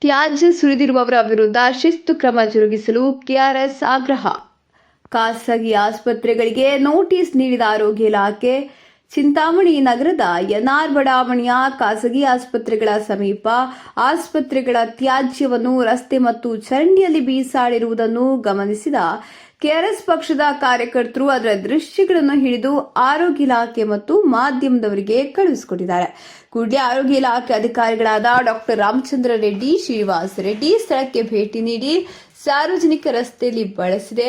ತ್ಯಾಜ್ಯ ಸುರಿದಿರುವವರ ವಿರುದ್ಧ ಶಿಸ್ತು ಕ್ರಮ ಜರುಗಿಸಲು ಕೆಆರ್ಎಸ್ ಆಗ್ರಹ. ಖಾಸಗಿ ಆಸ್ಪತ್ರೆಗಳಿಗೆ ನೋಟಿಸ್ ನೀಡಿದ ಆರೋಗ್ಯ ಇಲಾಖೆ. ಚಿಂತಾಮಣಿ ನಗರದ ಎನ್ಆರ್ ಬಡಾವಣೆಯ ಖಾಸಗಿ ಆಸ್ಪತ್ರೆಗಳ ಸಮೀಪ ಆಸ್ಪತ್ರೆಗಳ ತ್ಯಾಜ್ಯವನ್ನು ರಸ್ತೆ ಮತ್ತು ಚರಂಡಿಯಲ್ಲಿ ಬೀಸಾಡಿರುವುದನ್ನು ಗಮನಿಸಿದ ಕೆಆರ್ಎಸ್ ಪಕ್ಷದ ಕಾರ್ಯಕರ್ತರು ಅದರ ದೃಶ್ಯಗಳನ್ನು ಹಿಡಿದು ಆರೋಗ್ಯ ಇಲಾಖೆ ಮತ್ತು ಮಾಧ್ಯಮದವರಿಗೆ ಕಳುಹಿಸಿಕೊಟ್ಟಿದ್ದಾರೆ. ಕೂಡಲೇ ಆರೋಗ್ಯ ಇಲಾಖೆ ಅಧಿಕಾರಿಗಳಾದ ಡಾಕ್ಟರ್ ರಾಮಚಂದ್ರ ರೆಡ್ಡಿ, ಶ್ರೀನಿವಾಸ್ ರೆಡ್ಡಿ ಸ್ಥಳಕ್ಕೆ ಭೇಟಿ ನೀಡಿ ಸಾರ್ವಜನಿಕ ರಸ್ತೆಯಲ್ಲಿ ಬಳಸಿದ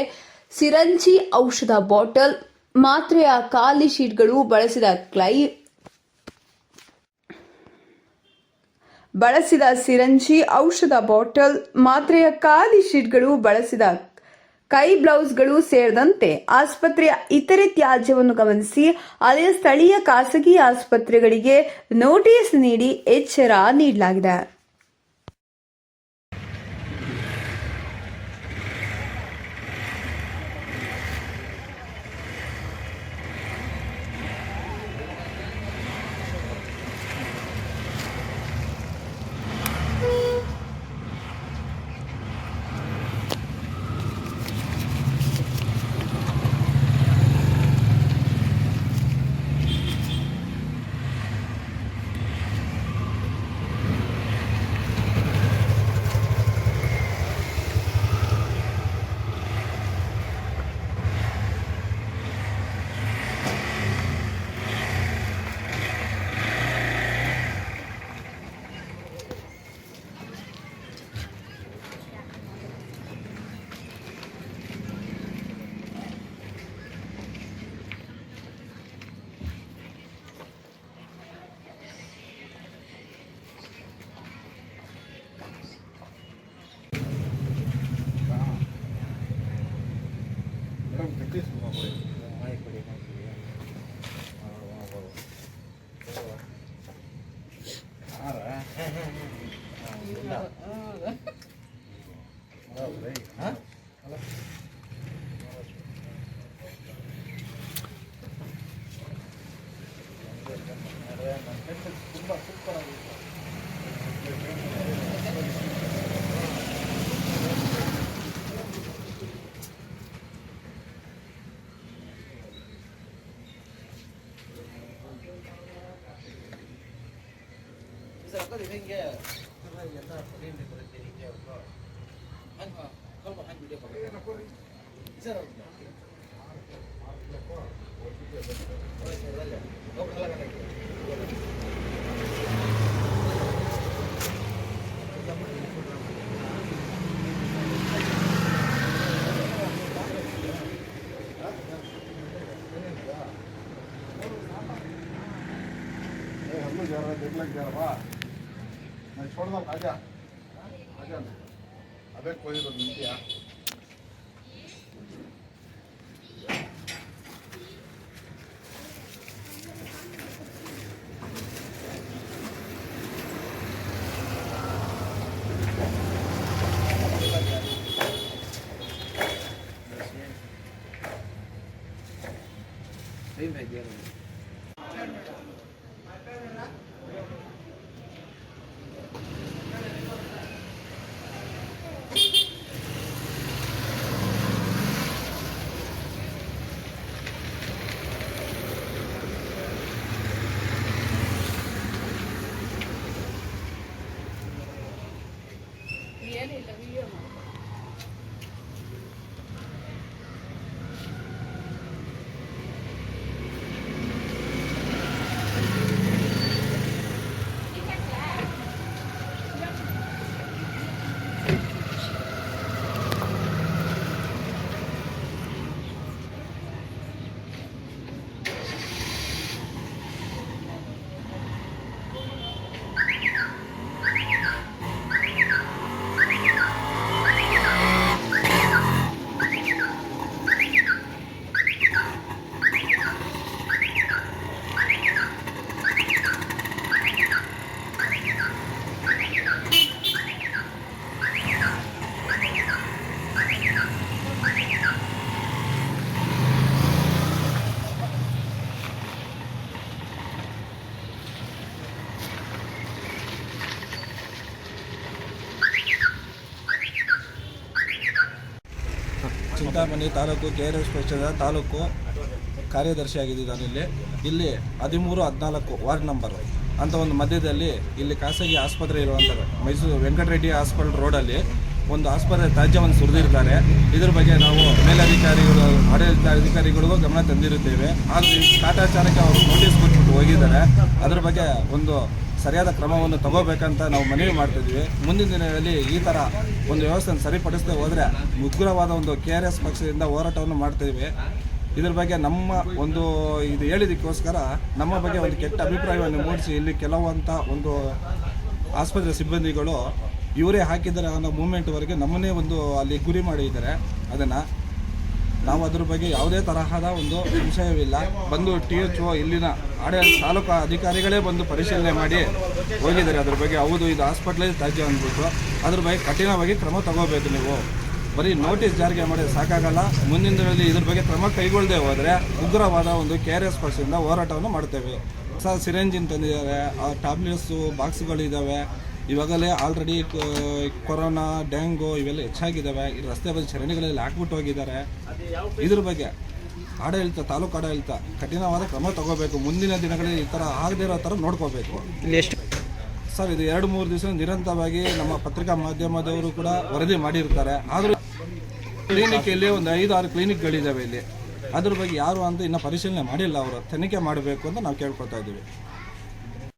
ಸಿರಂಜಿ, ಔಷಧ ಬಾಟಲ್, ಮಾತ್ರೆಯ ಖಾಲಿ ಶೀಟ್ಗಳು, ಬಳಸಿದ ಸಿರಂಜಿ, ಔಷಧ ಬಾಟಲ್, ಮಾತ್ರೆಯ ಖಾಲಿ ಶೀಟ್ಗಳು, ಬಳಸಿದ ಕೈ ಗ್ಲೌಸ್ಗಳು ಸೇರಿದಂತೆ ಆಸ್ಪತ್ರೆಯ ಇತರೆ ತ್ಯಾಜ್ಯವನ್ನು ಗಮನಿಸಿ ಅಲ್ಲಿಯ ಸ್ಥಳೀಯ ಖಾಸಗಿ ಆಸ್ಪತ್ರೆಗಳಿಗೆ ನೋಟಿಸ್ ನೀಡಿ ಎಚ್ಚರ ನೀಡಲಾಗಿದೆ. छोड़ दो, आजा आजा अबे कोई बदलती है ಚಿಂತಾಮಣಿ ತಾಲೂಕು KRS ಪಕ್ಷದ ತಾಲೂಕು ಕಾರ್ಯದರ್ಶಿಯಾಗಿದ್ದೀನಿ. ಇಲ್ಲಿ 13-14 ವಾರ್ಡ್ ನಂಬರು ಅಂತ ಒಂದು ಮಧ್ಯದಲ್ಲಿ ಇಲ್ಲಿ ಖಾಸಗಿ ಆಸ್ಪತ್ರೆ ಇರುವಂಥದ್ದು ಮೈಸೂರು ವೆಂಕಟರೆಡ್ಡಿ ಹಾಸ್ಪಿಟಲ್ ರೋಡಲ್ಲಿ ಒಂದು ಆಸ್ಪತ್ರೆ ತ್ಯಾಜ್ಯವನ್ನು ಸುರಿದಿರ್ತಾರೆ. ಇದ್ರ ಬಗ್ಗೆ ನಾವು ಮೇಲಧಿಕಾರಿಗಳು ಆಡಳಿತ ಅಧಿಕಾರಿಗಳಿಗೂ ಗಮನ ತಂದಿರುತ್ತೇವೆ. ಆದರೆ ಕಾಟಾಚಾರಕ್ಕೆ ಅವರು ನೋಟಿಸ್ ಕೊಟ್ಬಿಟ್ಟು ಹೋಗಿದ್ದಾರೆ. ಅದ್ರ ಬಗ್ಗೆ ಒಂದು ಸರಿಯಾದ ಕ್ರಮವನ್ನು ತಗೋಬೇಕಂತ ನಾವು ಮನವಿ ಮಾಡ್ತಿದ್ವಿ. ಮುಂದಿನ ದಿನಗಳಲ್ಲಿ ಈ ಥರ ಒಂದು ವ್ಯವಸ್ಥೆಯನ್ನು ಸರಿಪಡಿಸದೆ ಹೋದರೆ ಉಗ್ರವಾದ ಒಂದು KRS ಪಕ್ಷದಿಂದ ಹೋರಾಟವನ್ನು ಮಾಡ್ತಿದ್ವಿ. ಇದ್ರ ಬಗ್ಗೆ ನಮ್ಮ ಒಂದು ಇದು ಹೇಳಿದ್ದಕ್ಕೋಸ್ಕರ ನಮ್ಮ ಬಗ್ಗೆ ಒಂದು ಕೆಟ್ಟ ಅಭಿಪ್ರಾಯವನ್ನು ಮೂಡಿಸಿ ಇಲ್ಲಿ ಕೆಲವಂತ ಒಂದು ಆಸ್ಪತ್ರೆ ಸಿಬ್ಬಂದಿಗಳು ಇವರೇ ಹಾಕಿದ್ದಾರೆ ಅನ್ನೋ ಮೂಮೆಂಟ್ವರೆಗೆ ನಮ್ಮನ್ನೇ ಒಂದು ಅಲ್ಲಿ ಗುರಿ ಮಾಡಿದ್ದಾರೆ. ಅದನ್ನು ನಾವು ಅದ್ರ ಬಗ್ಗೆ ಯಾವುದೇ ತರಹದ ಒಂದು ವಿಷಯವಿಲ್ಲ. ಬಂದು THO ಇಲ್ಲಿನ ತಾಲೂಕು ಅಧಿಕಾರಿಗಳೇ ಬಂದು ಪರಿಶೀಲನೆ ಮಾಡಿ ಹೋಗಿದ್ದಾರೆ. ಅದ್ರ ಬಗ್ಗೆ ಹೌದು ಇದು ಹಾಸ್ಪಿಟ್ಲೇ ತ್ಯಾಜ್ಯ ಅಂದ್ಬಿಟ್ಟು ಅದ್ರ ಬಗ್ಗೆ ಕಠಿಣವಾಗಿ ಕ್ರಮ ತಗೋಬೇಕು. ನೀವು ಬರೀ ನೋಟಿಸ್ ಜಾರಿಗೆ ಮಾಡಿ ಸಾಕಾಗಲ್ಲ. ಮುಂದಿನ ದಿನದಲ್ಲಿ ಇದ್ರ ಬಗ್ಗೆ ಕ್ರಮ ಕೈಗೊಳ್ಳದೆ ಹೋದರೆ ಉಗ್ರವಾದ ಒಂದು KRS ಪಕ್ಷದಿಂದ ಹೋರಾಟವನ್ನು ಮಾಡ್ತೇವೆ. ಹೊಸ ಸಿರೆಂಜಿನ್ ತಂದಿದ್ದಾರೆ, ಆ ಟ್ಯಾಬ್ಲೆಟ್ಸು ಬಾಕ್ಸ್ಗಳಿದ್ದಾವೆ. ಇವಾಗಲೇ ಆಲ್ರೆಡಿ ಕೊರೋನಾ ಡೆಂಗು ಇವೆಲ್ಲ ಹೆಚ್ಚಾಗಿದ್ದಾವೆ. ಈ ರಸ್ತೆ ಬದಿ ಚರಂಡಿಗಳಲ್ಲಿ ಹಾಕ್ಬಿಟ್ಟು ಹೋಗಿದ್ದಾರೆ. ಇದ್ರ ಬಗ್ಗೆ ತಾಲೂಕು ಆಡಳಿತ ಕಠಿಣವಾದ ಕ್ರಮ ತಗೋಬೇಕು. ಮುಂದಿನ ದಿನಗಳಲ್ಲಿ ಈ ಥರ ಆಗದೇ ಇರೋ ಥರ ನೋಡ್ಕೋಬೇಕು. ಸರ್, ಇದು 2-3 ದಿವಸ ನಿರಂತರವಾಗಿ ನಮ್ಮ ಪತ್ರಿಕಾ ಮಾಧ್ಯಮದವರು ಕೂಡ ವರದಿ ಮಾಡಿರ್ತಾರೆ. ಆದರೂ ಕ್ಲಿನಿಕ್ ಇಲ್ಲಿ ಒಂದು 5-6 ಕ್ಲಿನಿಕ್ಗಳಿದ್ದಾವೆ ಇಲ್ಲಿ. ಅದ್ರ ಬಗ್ಗೆ ಯಾರು ಅಂತ ಇನ್ನೂ ಪರಿಶೀಲನೆ ಮಾಡಿಲ್ಲ. ಅವರು ತನಿಖೆ ಮಾಡಬೇಕು ಅಂತ ನಾವು ಕೇಳ್ಕೊತಾ ಇದ್ದೀವಿ.